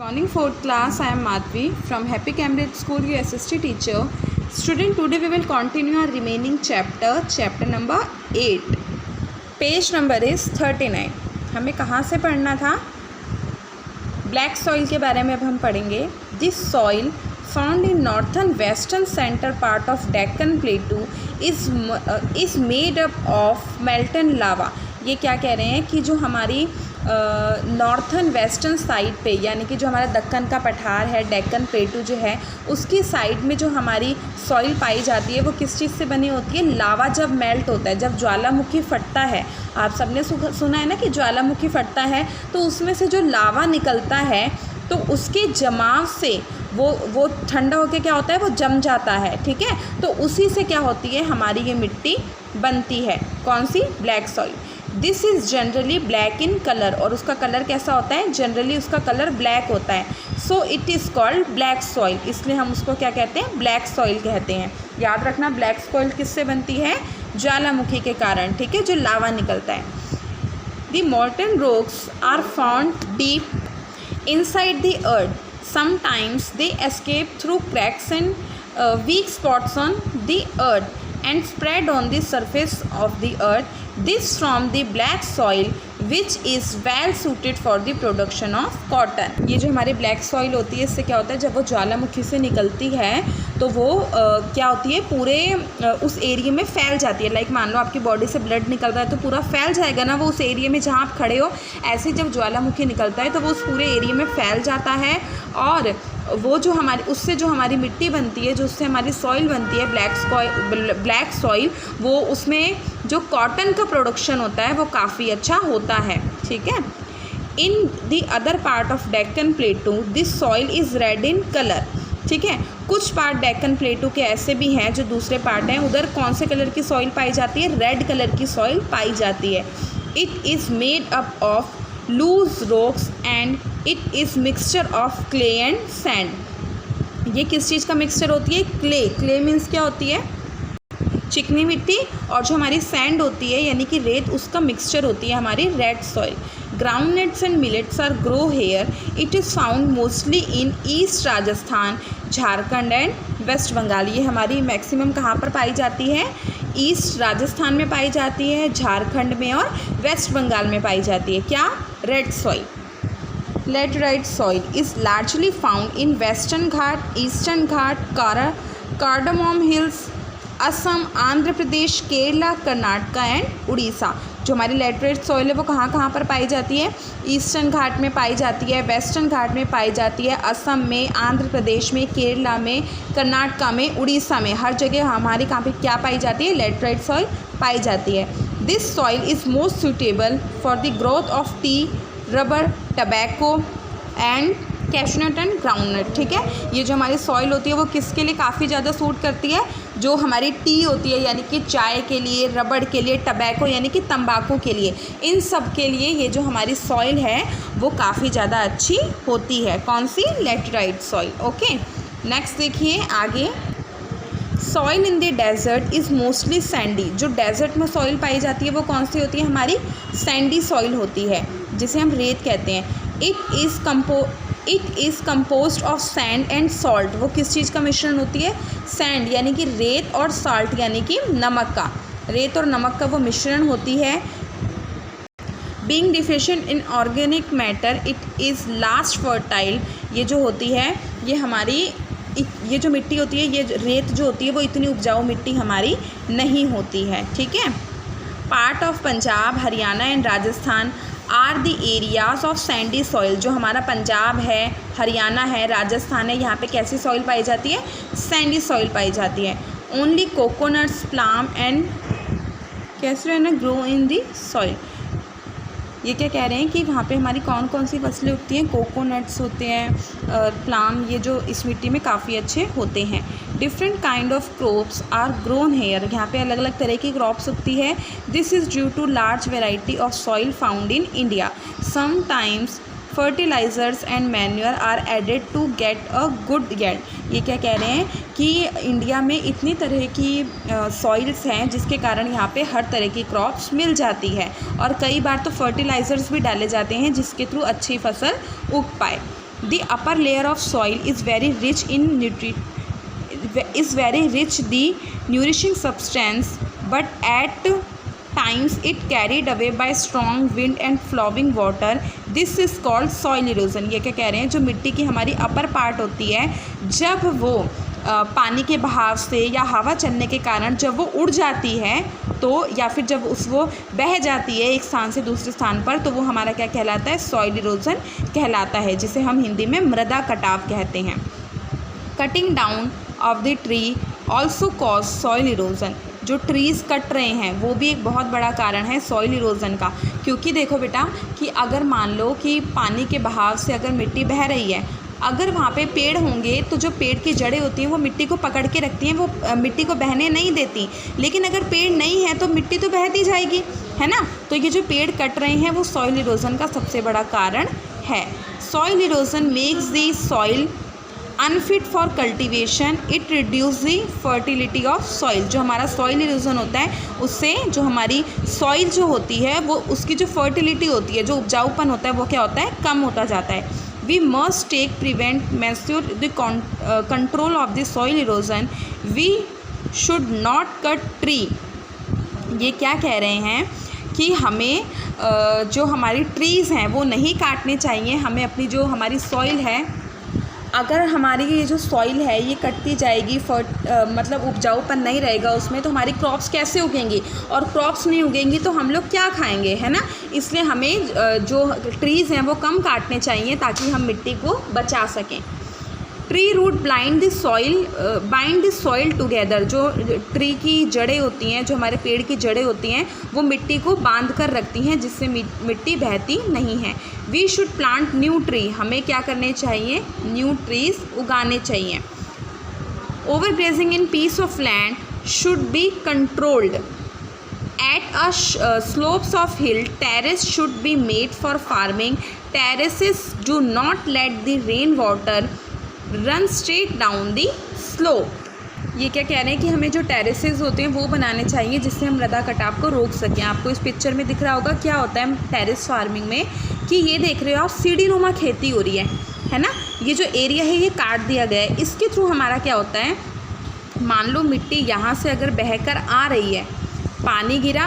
Morning, fourth class. I am Madhvi from Happy Cambridge School, your SST teacher. Student, today we will continue our remaining chapter number 8. Page number is 39. हमें कहाँ से पढ़ना था? Black soil के बारे में अब हम पढ़ेंगे. This soil found in northern western centre part of Deccan plateau is made up of molten lava. ये क्या कह रहे हैं कि जो हमारी नॉर्थन वेस्टर्न साइड पे, यानी कि जो हमारा दक्कन का पठार है, डेक्कन प्लेटू जो है, उसकी साइड में जो हमारी सॉइल पाई जाती है वो किस चीज़ से बनी होती है? लावा जब मेल्ट होता है, जब ज्वालामुखी फटता है. आप सबने सुना है ना कि ज्वालामुखी फटता है तो उसमें से जो लावा निकलता है तो उसके जमाव से वो ठंडा होकर क्या होता है, वो जम जाता है. ठीक है, तो उसी से क्या होती है, हमारी ये मिट्टी बनती है. कौन सी? Black soil. This is generally black in colour. और उसका कलर कैसा होता है? जनरली उसका कलर ब्लैक होता है. So it is called black soil. इसलिए हम उसको क्या कहते हैं? ब्लैक सॉइल कहते हैं. याद रखना, ब्लैक सॉइल किससे बनती है? ज्वालामुखी के कारण. ठीक है, जो लावा निकलता है. The molten rocks are found deep inside the earth. Sometimes they escape through cracks and weak spots on the earth and spread on the surface of the earth. This from the black soil which is well suited for the production of cotton. ये जो हमारी black soil होती है, इससे क्या होता है, जब वो ज्वालामुखी से निकलती है तो वो क्या होती है, पूरे उस एरिया में फैल जाती है. लाइक मान लो आपकी बॉडी से ब्लड निकल रहा है तो पूरा फैल जाएगा ना वो उस एरिया में जहाँ आप खड़े हो. ऐसे जब ज्वालामुखी निकलता है तो वो उस पूरे एरिया में फैल जाता है और वो जो हमारी उससे जो हमारी मिट्टी बनती है, जो उससे हमारी सॉइल बनती है ब्लैक सॉइल, वो उसमें जो कॉटन का प्रोडक्शन होता है वो काफ़ी अच्छा होता है. ठीक है. In the other part of Deccan प्लेटू this soil is red in colour. ठीक है, कुछ पार्ट डेक्कन प्लेटू के ऐसे भी हैं जो दूसरे पार्ट हैं, उधर कौन से कलर की सॉइल पाई जाती है? रेड कलर की सॉइल पाई जाती है. It is made up of loose rocks and it is mixture of clay and sand. ये किस चीज़ का मिक्सचर होती है? क्ले मीन्स क्या होती है? चिकनी मिट्टी. और जो हमारी सैंड होती है यानी कि रेत, उसका मिक्सचर होती है हमारी red soil. Groundnuts and millets are grow here. It is found mostly in east Rajasthan, Jharkhand and West Bengal. ये हमारी मैक्सिमम कहाँ पर पाई जाती है? ईस्ट राजस्थान में पाई जाती है, झारखंड में और वेस्ट बंगाल में पाई जाती है. क्या? Red soil. Laterite soil is largely found in western Ghat, eastern Ghat, cardamom hills, Assam, Andhra Pradesh, Kerala, Karnataka and Orissa. जो हमारी लेटराइट सॉइल है वो कहाँ कहाँ पर पाई जाती है? ईस्टर्न घाट में पाई जाती है, वेस्टर्न घाट में पाई जाती है, असम में, आंध्र प्रदेश में, केरला में, कर्नाटका में, उड़ीसा में. हर जगह हमारी कहाँ पे क्या पाई जाती है? लेटराइट सॉइल पाई जाती है. This soil is most suitable for the growth of T, rubber, tobacco and cashew nut and groundnut. ठीक है, ये जो हमारी सॉइल होती है वो किसके लिए काफ़ी ज़्यादा सूट करती है? जो हमारी टी होती है यानी कि चाय के लिए, रबड़ के लिए, टबैको यानी कि तंबाकू के लिए, इन सब के लिए ये जो हमारी सॉइल है वो काफ़ी ज़्यादा अच्छी होती है. कौन सी? Laterite soil. ओके, नेक्स्ट देखिए आगे. Soil in the desert is mostly sandy. जो डेजर्ट में सॉइल पाई जाती है वो कौन सी होती है? हमारी सैंडी सॉइल होती है, जिसे हम रेत कहते हैं. It is composed of sand and salt. वो किस चीज़ का मिश्रण होती है? सैंड यानी कि रेत और सॉल्ट यानी कि नमक का. रेत और नमक का वो मिश्रण होती है. Being deficient in organic matter it is last fertile. ये जो होती है, ये जो मिट्टी होती है, ये रेत जो होती है वो इतनी उपजाऊ मिट्टी हमारी नहीं होती है. ठीक है. Part of Punjab, Haryana and Rajasthan are the areas of sandy soil. जो हमारा पंजाब है, हरियाणा है, राजस्थान है, यहाँ पे कैसी सॉइल पाई जाती है? सैंडी सॉइल पाई जाती है. ओनली कोकोनट्स, प्लाम एंड कैसे ना ग्रो इन दी सॉइल. ये क्या कह रहे हैं कि वहाँ पे हमारी कौन कौन सी फसलें उगती हैं? कोकोनट्स होते हैं, प्लाम, ये जो इस मिट्टी में काफ़ी अच्छे होते हैं. Different kind of crops are grown here. यहाँ पे अलग अलग तरह की क्रॉप्स उगती है. This is due to large variety of soil found in India. Sometimes fertilisers and manure are added to get a good yield. ये क्या कह रहे हैं कि इंडिया में इतनी तरह की सॉइल्स हैं जिसके कारण यहाँ पे हर तरह की क्रॉप्स मिल जाती है और कई बार तो फर्टिलाइज़र्स भी डाले जाते हैं जिसके थ्रू अच्छी फसल उग पाए. The upper layer of soil is very rich the nourishing substance, but at times it carried away by strong wind and flowing water. This is called soil erosion. ये क्या कह रहे हैं, जो मिट्टी की हमारी अपर पार्ट होती है, जब वो पानी के बहाव से या हवा चलने के कारण जब वो उड़ जाती है तो, या फिर जब वो बह जाती है एक स्थान से दूसरे स्थान पर, तो वो हमारा क्या कहलाता है, सॉइल इरोजन कहलाता है, जिसे हम हिंदी में मृदा कटाव कहते हैं. Cutting down of the tree also cause soil erosion. जो ट्रीज़ कट रहे हैं वो भी एक बहुत बड़ा कारण है सॉइल इरोजन का. क्योंकि देखो बेटा कि अगर मान लो कि पानी के बहाव से अगर मिट्टी बह रही है, अगर वहाँ पे पेड़ होंगे तो जो पेड़ की जड़ें होती हैं वो मिट्टी को पकड़ के रखती हैं, वो मिट्टी को बहने नहीं देती. लेकिन अगर पेड़ नहीं है तो मिट्टी तो बहती जाएगी, है ना. तो ये जो पेड़ कट रहे हैं वो सॉइल इरोजन का सबसे बड़ा कारण है. Soil erosion makes the soil unfit for cultivation. It reduce the fertility of soil. जो हमारा सॉइल इरोजन होता है उससे जो हमारी सॉइल जो होती है वो, उसकी जो फर्टिलिटी होती है, जो उपजाऊपन होता है, वो क्या होता है, कम होता जाता है. We must take prevent major the control of the soil erosion. We should not cut tree. ये क्या कह रहे हैं कि हमें जो हमारी ट्रीज़ हैं वो नहीं काटने चाहिए. हमें अपनी जो हमारी सॉइल है, अगर हमारी ये जो सॉइल है ये कटती जाएगी, मतलब उपजाऊपन नहीं रहेगा उसमें, तो हमारी क्रॉप्स कैसे उगेंगी, और क्रॉप्स नहीं उगेंगी तो हम लोग क्या खाएंगे, है ना. इसलिए हमें जो ट्रीज़ हैं वो कम काटने चाहिए ताकि हम मिट्टी को बचा सकें. Tree root bind the soil together. जो ट्री की जड़ें होती हैं, जो हमारे पेड़ की जड़ें होती हैं, वो मिट्टी को बांध कर रखती हैं, जिससे मिट्टी बहती नहीं है. We should plant new tree. हमें क्या करने चाहिए, न्यू ट्रीज उगाने चाहिए. Over grazing in piece of land should be controlled. At slopes of hill, terrace should be made for farming. Terraces do not let the rainwater run straight down the slope. ये क्या कह रहे हैं कि हमें जो टेरेसेस होते हैं वो बनाने चाहिए जिससे हम मृदा कटाव को रोक सकें. आपको इस पिक्चर में दिख रहा होगा क्या होता है टेरेस फार्मिंग में, कि ये देख रहे हो आप, सीढ़ीनुमा खेती हो रही है ना. ये जो एरिया है ये काट दिया गया है. इसके थ्रू हमारा क्या होता है, मान लो मिट्टी यहाँ से अगर बहकर आ रही है, पानी गिरा,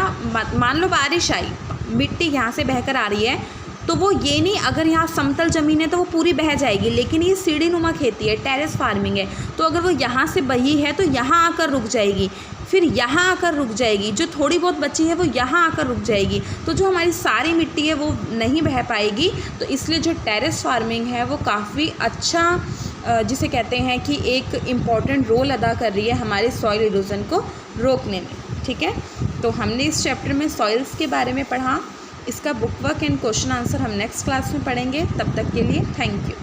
मान लो बारिश आई, मिट्टी यहाँ से बहकर आ रही है, तो वो ये नहीं, अगर यहाँ समतल ज़मीन है तो वो पूरी बह जाएगी. लेकिन ये सीढ़ीनुमा खेती है, टेरेस फार्मिंग है, तो अगर वो यहाँ से बही है तो यहाँ आकर रुक जाएगी, फिर यहाँ आकर रुक जाएगी, जो थोड़ी बहुत बची है वो यहाँ आकर रुक जाएगी. तो जो हमारी सारी मिट्टी है वो नहीं बह पाएगी. तो इसलिए जो टेरेस फार्मिंग है वो काफ़ी अच्छा, जिसे कहते हैं कि एक इम्पॉर्टेंट रोल अदा कर रही है हमारे सॉइल इरोजन को रोकने में. ठीक है, तो हमने इस चैप्टर में सॉइल्स के बारे में पढ़ा. इसका book work and question answer हम नेक्स्ट क्लास में पढ़ेंगे. तब तक के लिए थैंक यू.